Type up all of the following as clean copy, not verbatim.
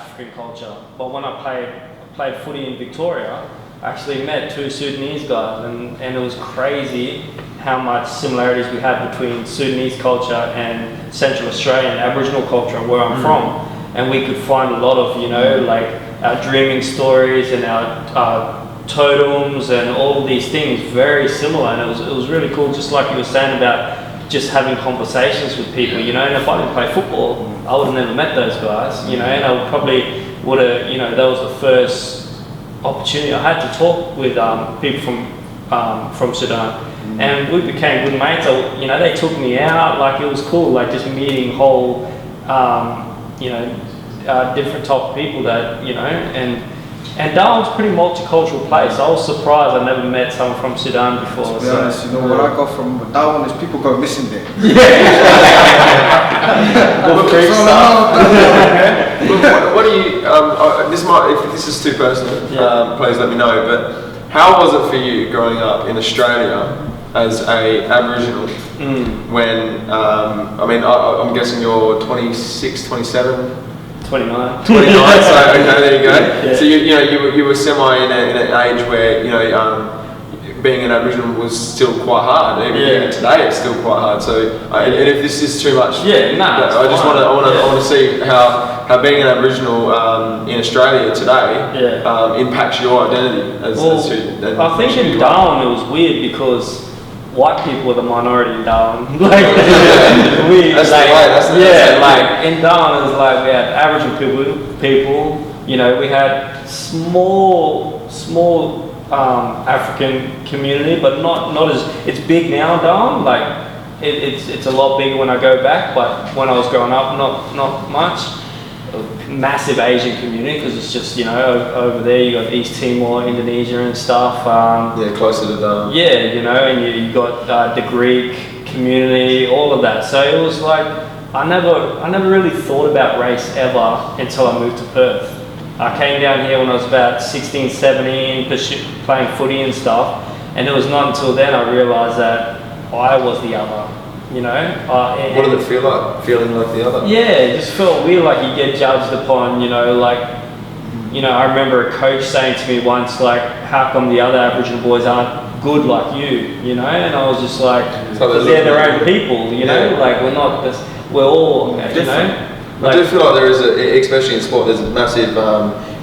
African culture. But when I played footy in Victoria, I actually met 2 Sudanese guys, and it was crazy how much similarities we have between Sudanese culture and Central Australian Aboriginal culture, where I'm from. And we could find a lot of, like our dreaming stories and our totems and all these things very similar. And it was really cool, just like you were saying about just having conversations with people, and if I didn't play football, I would have never met those guys, and I probably would have, that was the first opportunity I had to talk with people from Sudan, and we became good mates. They took me out, like it was cool, like just meeting whole, different type of people that, and Darwin's a pretty multicultural place. I was surprised I never met someone from Sudan before. To be honest, what I got from Darwin is people go missing there. What do you? If this is too personal, please let me know. But how was it for you growing up in Australia as a Aboriginal? When I'm guessing you're 26, 27. 29. 29. So okay, there you go. Yeah. So you were semi in an age where being an Aboriginal was still quite hard. Even today, it's still quite hard. So and if this is too much, I want to see how being an Aboriginal in Australia today impacts your identity as who. I think in Darwin it was weird because white people were the minority in Darwin. In Darwin it was like we had Aboriginal people, we had small African community, but not as, it's big now in Darwin, like it's a lot bigger when I go back, but when I was growing up, not much. Massive Asian community, because it's just, over there you got East Timor, Indonesia and stuff. Closer to Darwin. And you got the Greek community, all of that. So it was like, I never really thought about race ever until I moved to Perth. I came down here when I was about 16, 17, playing footy and stuff, and it was not until then I realised that I was the other. What did it feel like, feeling like the other? Yeah, it just felt weird, like you get judged upon, I remember a coach saying to me once, like, how come the other Aboriginal boys aren't good like you, and I was just like, because they're their own people, like we're all, different. I do feel like there is, especially in sport, there's a massive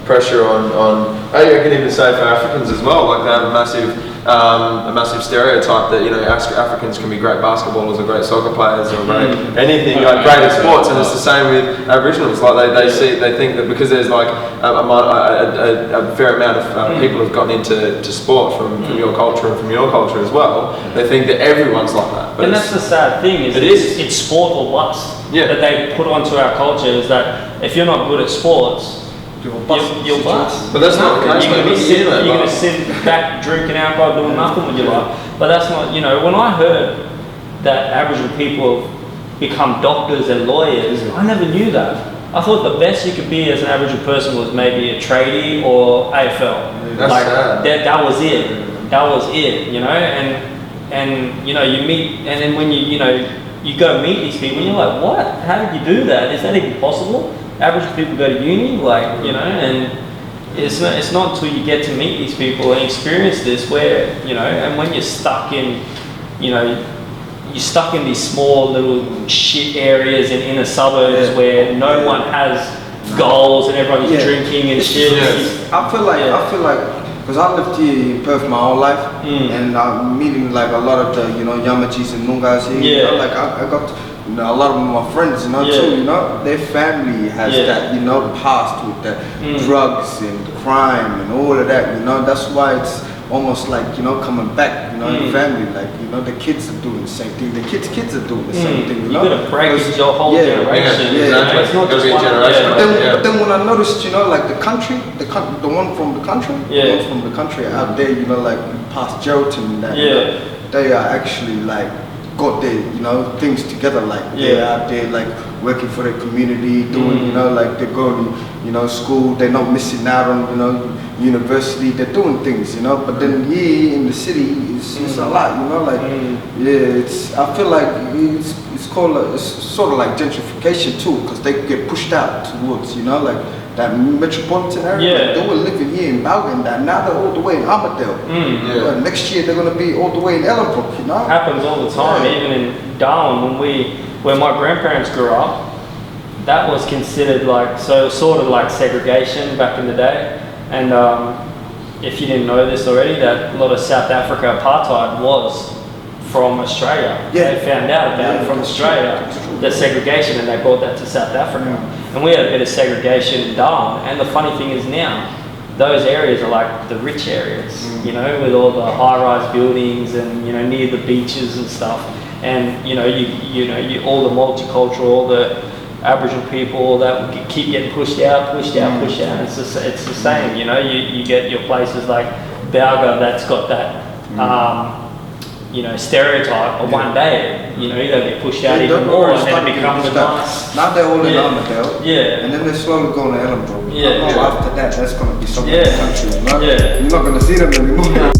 pressure on I can even say for Africans as well, like they have a massive stereotype that Africans can be great basketballers or great soccer players or great anything, great at sports, and it's the same with Aboriginals. Like they think that because there's like a fair amount of people have gotten into sport from your culture and from your culture as well, they think that everyone's like that. But that's the sad thing, it's sport or bust that they put onto our culture, is that if you're not good at sports, you'll bust. But that's not the case. You're going to sit back drinking alcohol, doing nothing with your life. But that's not, when I heard that Aboriginal people have become doctors and lawyers, I never knew that. I thought the best you could be as an Aboriginal person was maybe a tradie or AFL. That's sad. That was it. And you meet, and then when you go meet these people, and you're like, what? How did you do that? Is that even possible? Aboriginal people go to uni, and it's not until you get to meet these people and experience this where, and when you're stuck in, you're stuck in these small little shit areas in inner suburbs where no one has goals and everyone's drinking and shit. I feel like, because I lived here in Perth my whole life, and I'm meeting like a lot of the, Yamachis and Noongas here, I got a lot of my friends, too, their family has that, past with the drugs and crime and all of that, that's why it's almost like, coming back, in family, like, the kids are doing the same thing, the kids are doing the same thing, You're going to break your whole generation. Exactly. It's not just one generation. But then when I noticed, like the country, the one from the country, out there, like past Geraldton and that, they are actually like, got their things together, like they're out there like working for their community, doing like they're going school, they're not missing out on university, they're doing things, but then here in the city it's a lot, it's I feel like it's called it's sort of like gentrification. gentrification too, because they get pushed out towards, you know, like that metropolitan area. Yeah. Like they were living here in Balgan, that now they're all the way in Armadale. But next year they're gonna be all the way in Ellenbrook, you know. Happens all the time. Yeah. Even in Darwin, when my grandparents grew up, that was considered like sort of like segregation back in the day. And if you didn't know this already, that a lot of South Africa apartheid was from Australia. Yeah. They found out about it from Australia, the segregation, and they brought that to South Africa. And we had a bit of segregation in Darwin. And the funny thing is now, those areas are like the rich areas, you know, with all the high-rise buildings and, you know, near the beaches and stuff. And, you know, you all the multicultural, all the Aboriginal people, all that keep getting pushed out. It's the same, you know. You get your places like Balga that's got that, you know, stereotype. But one day, you know, they'll get pushed out even more, and then it becomes a nice. Now they're all in Armadale. Yeah. And then they're slowly going to Ellenbrook. Yeah. After that, that's going to be something country. You know? Yeah. You're not going to see them anymore.